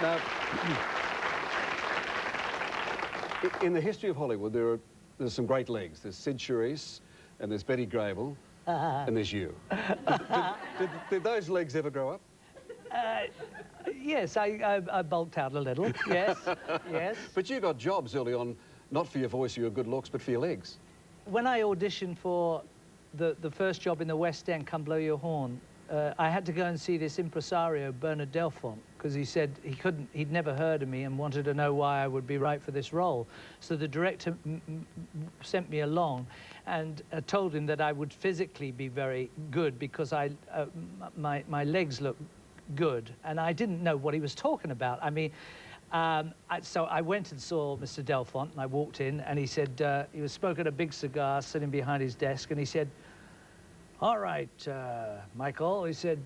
Now, in the history of Hollywood, there's some great legs. There's Sid Charisse, and there's Betty Grable, and there's you. Did those legs ever grow up? Yes, I bulked out a little, yes, yes. But you got jobs early on, not for your voice or your good looks, but for your legs. When I auditioned for the first job in the West End, Come Blow Your Horn, I had to go and see this impresario, Bernard Delfont, because he said he'd never heard of me and wanted to know why I would be right for this role. So the director sent me along and told him that I would physically be very good because my legs looked good, and I didn't know what he was talking about. I mean, so I went and saw Mr. Delfont, and I walked in, and he said, he was smoking a big cigar, sitting behind his desk, and he said, "All right, Michael," he said,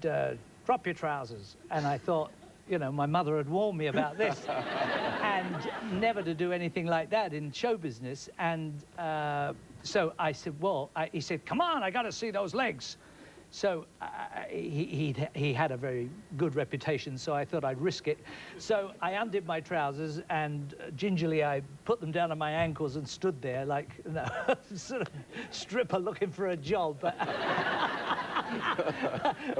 "drop your trousers." And I thought, you know, my mother had warned me about this, and never to do anything like that in show business. And so I said, well, he said, "Come on, I got to see those legs." So he had a very good reputation, so I thought I'd risk it. So I undid my trousers, and gingerly I put them down on my ankles and stood there like, you know, sort of stripper looking for a job.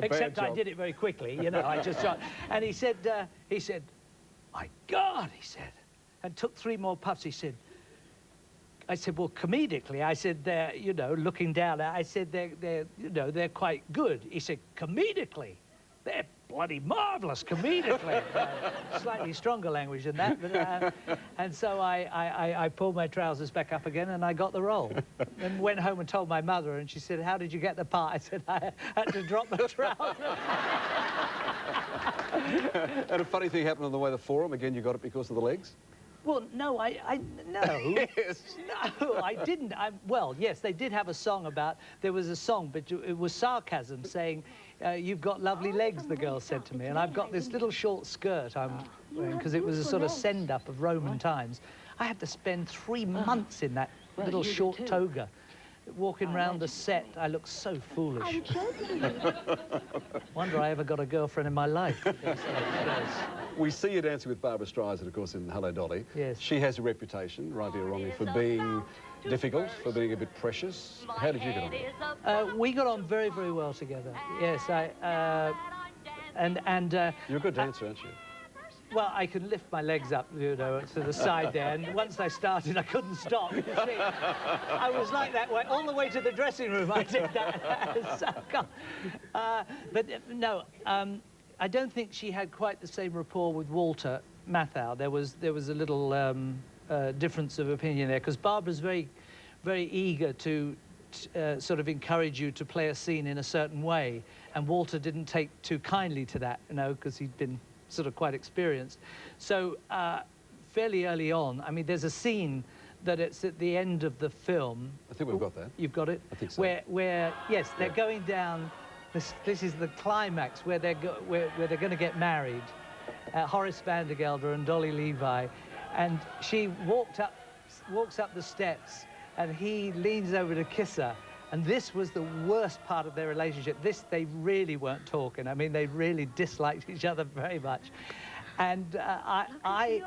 Except I did it very quickly, you know. I just shot. And he said, "My God," he said, and took 3 more puffs. He said, I said, "Well, comedically," I said, "they're, you know, looking down," I said, they're, you know, they're quite good." He said, "Comedically? They're bloody marvelous comedically." Slightly stronger language than that, but, and so I pulled my trousers back up again, and I got the role. And went home and told my mother, and she said, "How did you get the part?" I said, "I had to drop my trousers." And a funny thing happened on the way to the Forum. Again, you got it because of the legs? Well, no, no. Yes. No, I didn't. Well, yes, they did have a song about, there was a song, but it was sarcasm, saying, "You've got lovely legs," the girl said to me, and I've got this little short skirt I'm wearing, because it was a sort of send-up of Roman times. I had to spend 3 months in that little short toga. Walking around the set, I looked so foolish. Wonder I ever got a girlfriend in my life. We see you dancing with Barbra Streisand, of course, in Hello, Dolly. Yes. She has a reputation, rightly or wrongly, for being difficult, for being a bit precious. How did you get on? We got on very, very well together. Yes, You're a good dancer, aren't you? Well, I can lift my legs up, you know, to the side there, and once I started, I couldn't stop. You see, I was like that way, all the way to the dressing room. I did that. So, but no, I don't think she had quite the same rapport with Walter Matthau. There was a little difference of opinion there, because Barbara's very, very eager to sort of encourage you to play a scene in a certain way, and Walter didn't take too kindly to that, you know, because he'd been sort of quite experienced. So fairly early on, I mean, there's a scene that it's at the end of the film. I think we've got that. You've got it? I think so. Where yes, they're going down, this is the climax where they're going to get married. Horace Vandergelder and Dolly Levi, and she walks up the steps, and he leans over to kiss her. And this was the worst part of their relationship. They really weren't talking. I mean, they really disliked each other very much. And I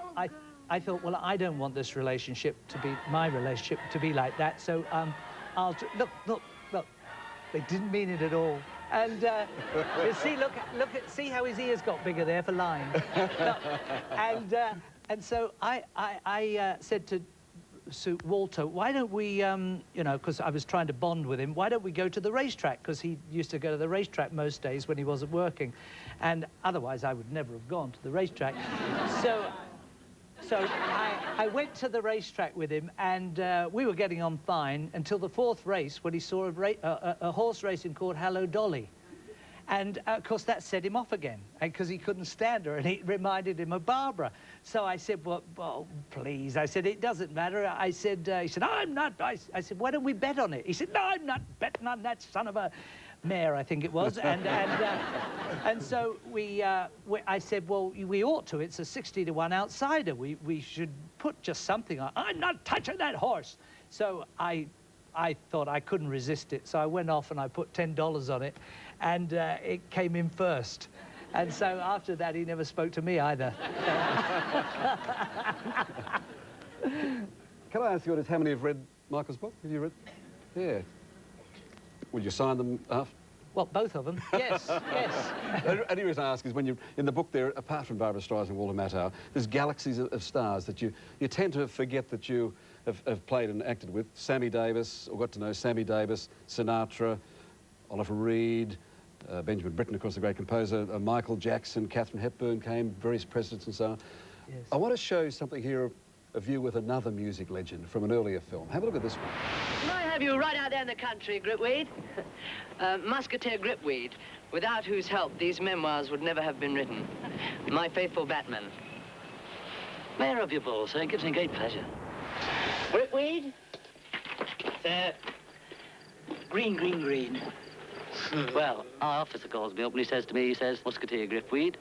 thought, well, I don't want this relationship to be, my relationship to be like that. So look, they didn't mean it at all. And you see, see how his ears got bigger there for lines. And so I said to Walter, "Why don't we, you know," because I was trying to bond with him, "why don't we go to the racetrack?" Because he used to go to the racetrack most days when he wasn't working. And otherwise, I would never have gone to the racetrack. So I went to the racetrack with him, and we were getting on fine until the 4th race, when he saw a horse racing called Hello, Dolly. And, of course, that set him off again, because he couldn't stand her, and it reminded him of Barbara. So I said, well, please. I said, "It doesn't matter." I said, he said, "I'm not." I said, "Why don't we bet on it?" He said, "No, I'm not betting on that son of a mare," I think it was. And so I said, "Well, we ought to. It's a 60-to-1 outsider. We should put just something on." "I'm not touching that horse." So I thought I couldn't resist it, so I went off and I put $10 on it, and it came in first. And so after that, he never spoke to me either. Can I ask you how many have read Michael's book? Have you read? Yeah. Would you sign them after? Well, both of them, yes, yes. The only reason I ask is when you, in the book there, apart from Barbra Streisand and Walter Matthau, there's galaxies of stars that you tend to forget that you have played and acted with. Sammy Davis, or got to know Sammy Davis, Sinatra, Oliver Reed, Benjamin Britten, of course, the great composer, Michael Jackson, Katharine Hepburn came, various presidents and so on. Yes. I want to show you something here of you with another music legend from an earlier film. Have a look at this one. Can I have you right out there in the country, Gripweed? Musketeer Gripweed, without whose help these memoirs would never have been written. My faithful Batman. Mayor of your ball, sir. It gives me great pleasure. Gripweed? Green, green, green. Well, our officer calls me up and he says to me, Musketeer Gripweed.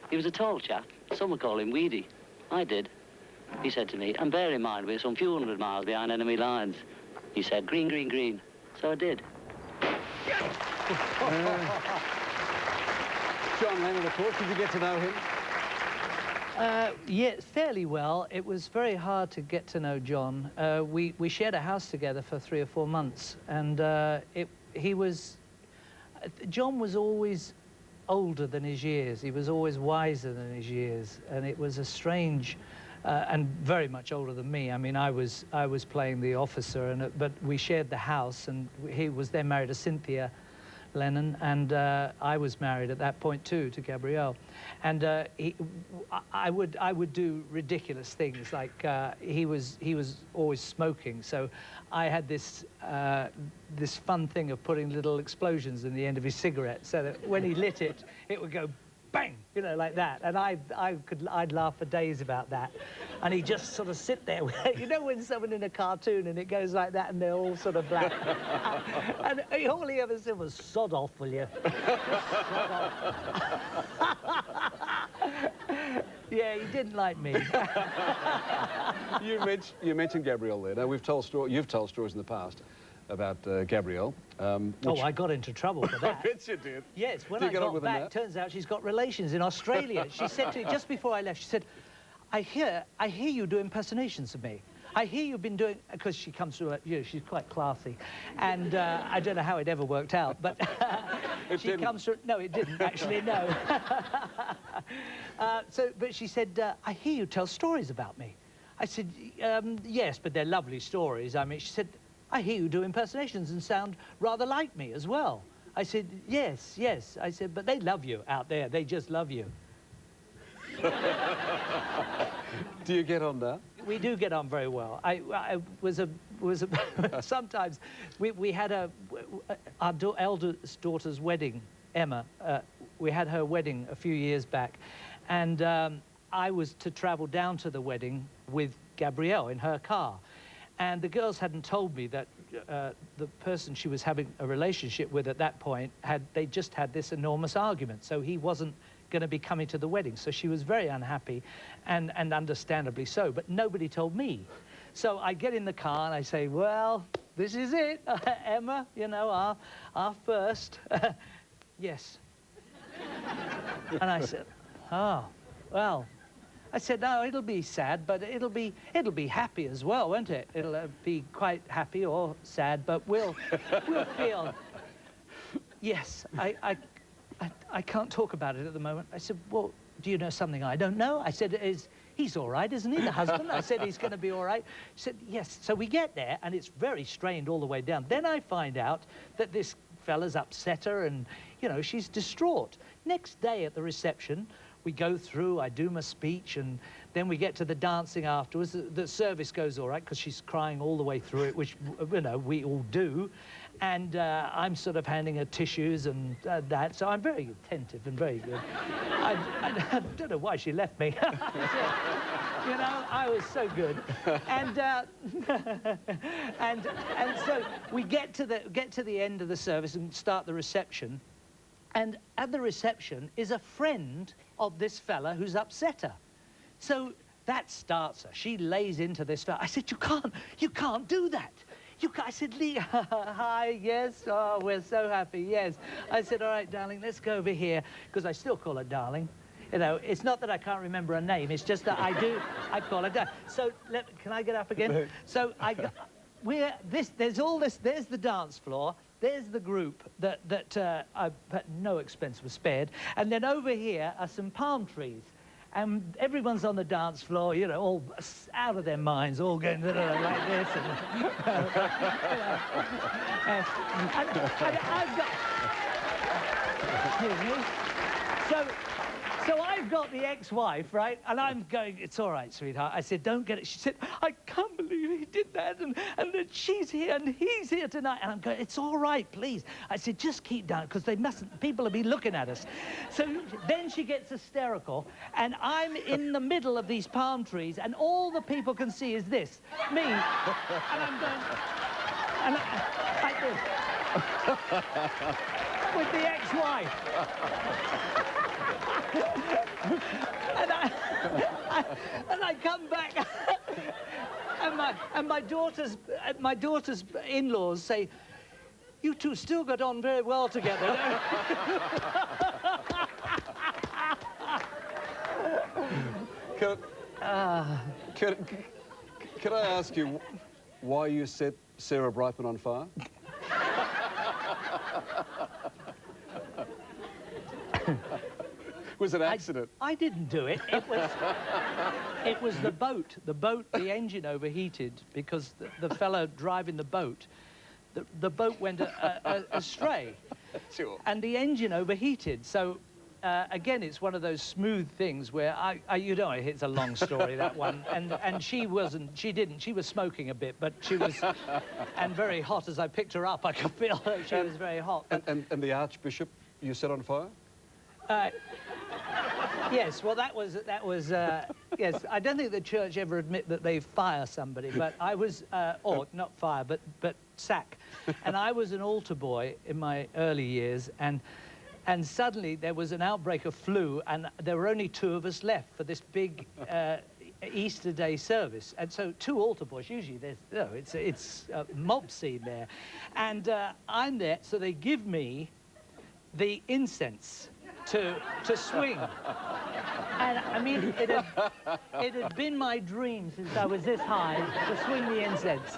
He was a tall chap. Some would call him Weedy. I did. He said to me, and bear in mind, we're some few hundred miles behind enemy lines. He said, green, green, green. So I did. John Lennon, of course. Did you get to know him? Yeah, fairly well. It was very hard to get to know John. We shared a house together for 3 or 4 months, and John was always older than his years. He was always wiser than his years, and it was a strange, and very much older than me. I mean, I was playing the officer, but we shared the house, and he was then married to Cynthia Lennon, and I was married at that point too to Gabrielle, and I would do ridiculous things, like he was always smoking, so I had this fun thing of putting little explosions in the end of his cigarette, so that when he lit it, it would go bang, you know, like that, and I'd laugh for days about that, and he'd just sort of sit there, you know, when someone in a cartoon and it goes like that and they're all sort of black, and all he ever said was, "Sod off, will you?" Sod off. Yeah, he didn't like me. You mentioned Gabrielle there. Now, you've told stories in the past about Gabrielle. Oh, I got into trouble for that. I bet you did. Yes, when Did I you get on got with back, turns out she's got relations in Australia. She said to me, just before I left, she said, I hear you do impersonations of me. I hear you've been doing, because she comes through, you know, she's quite classy, and I don't know how it ever worked out, but she comes through, no, it didn't actually, no. But she said, I hear you tell stories about me. I said, yes, but they're lovely stories. I mean, she said, I hear you do impersonations and sound rather like me as well. I said, yes, yes. I said, but they love you out there. They just love you. Do you get on now? We do get on very well. Sometimes we had our eldest daughter's wedding, Emma. We had her wedding a few years back, and I was to travel down to the wedding with Gabrielle in her car. And the girls hadn't told me that the person she was having a relationship with at that point they just had this enormous argument. So he wasn't going to be coming to the wedding. So she was very unhappy, and understandably so. But nobody told me. So I get in the car and I say, well, this is it, Emma, you know, our first. Yes. And I said, oh, well. I said, no, it'll be sad, but it'll be happy as well, won't it? It'll be quite happy or sad, but we'll feel. Yes, I can't talk about it at the moment. I said, well, do you know something I don't know? I said, he's all right, isn't he, the husband? I said, he's going to be all right. She said, yes. So we get there, and it's very strained all the way down. Then I find out that this fella's upset her, and, you know, she's distraught. Next day at the reception, we go through, I do my speech, and then we get to the dancing afterwards. The service goes all right, because she's crying all the way through it, which, you know, we all do. And I'm sort of handing her tissues and that, so I'm very attentive and very good. I don't know why she left me. You know, I was so good. And and so we get to the end of the service and start the reception. And at the reception is a friend of this fella who's upset her. So that starts her. She lays into this fella. I said, you can't do that. I said, Lee, hi, yes, oh, we're so happy, yes. I said, all right, darling, let's go over here, because I still call her darling. You know, it's not that I can't remember her name, it's just that I call her darling. So, can I get up again? So, there's all this, there's the dance floor, there's the group that no expense was spared, and then over here are some palm trees. And everyone's on the dance floor, you know, all out of their minds, all going like this. And I've got... So I've got the ex-wife, right? And I'm going, it's all right, sweetheart. I said, don't get it. She said, I can't believe he did that. And that she's here and he's here tonight. And I'm going, it's all right, please. I said, just keep down, because they mustn't, people will be looking at us. So then she gets hysterical. And I'm in the middle of these palm trees. And all the people can see is this, me. And I'm going, like this. With the ex-wife. and I come back, and my daughter's in-laws say, "You two still got on very well together." Can I ask you why you set Sarah Brightman on fire? Was it an accident? I didn't do it. It was the boat. The boat, the engine overheated because the fellow driving the boat, the boat went astray. Sure. And the engine overheated. So, again, it's one of those smooth things where you know, it's a long story, that one. And she was smoking a bit, but she was, and very hot. As I picked her up, I could feel that she was very hot. And the Archbishop you set on fire? Yes, well, that was yes. I don't think the church ever admit that they fire somebody, but I was, or not fire, but sack. And I was an altar boy in my early years, and suddenly there was an outbreak of flu, and there were only 2 of us left for this big Easter Day service. And so 2 altar boys, usually there's, you know, it's a mob scene there. And I'm there, so they give me the incense to swing. And I mean, it had been my dream since I was this high to swing the incense.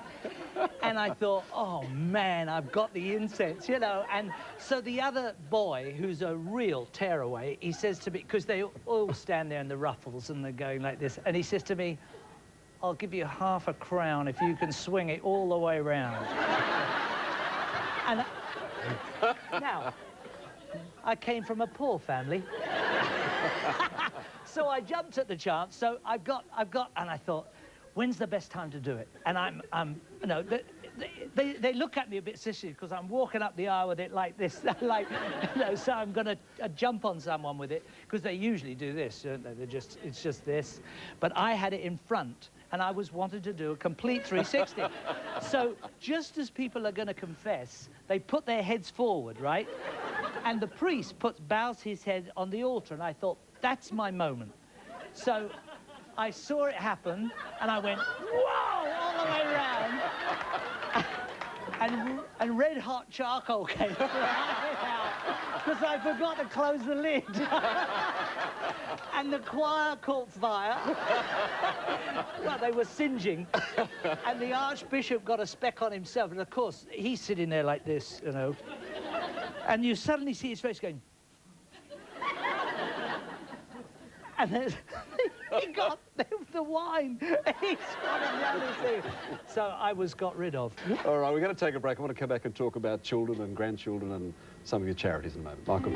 And I thought, oh man, I've got the incense, you know. And so the other boy, who's a real tearaway, he says to me, because they all stand there in the ruffles and they're going like this, and he says to me, I'll give you half a crown if you can swing it all the way around. And now, I came from a poor family. So I jumped at the chance. So I've got, and I thought, when's the best time to do it? And I'm you know, they look at me a bit sissy because I'm walking up the aisle with it like this, like, you know, so I'm gonna jump on someone with it, because they usually do this, don't they? It's just this. But I had it in front, and I wanted to do a complete 360. So just as people are gonna confess, they put their heads forward, right? And the priest bows his head on the altar, and I thought, that's my moment. So I saw it happen, and I went, whoa, all the way around. And red hot charcoal came right out, because I forgot to close the lid. And the choir caught fire. Well, they were singeing. And the Archbishop got a speck on himself, and of course, he's sitting there like this, you know. And you suddenly see his face going... And then he got the wine. He's got it down his thing. So I got rid of. All right, we're going to take a break. I want to come back and talk about children and grandchildren and some of your charities in a moment. Michael.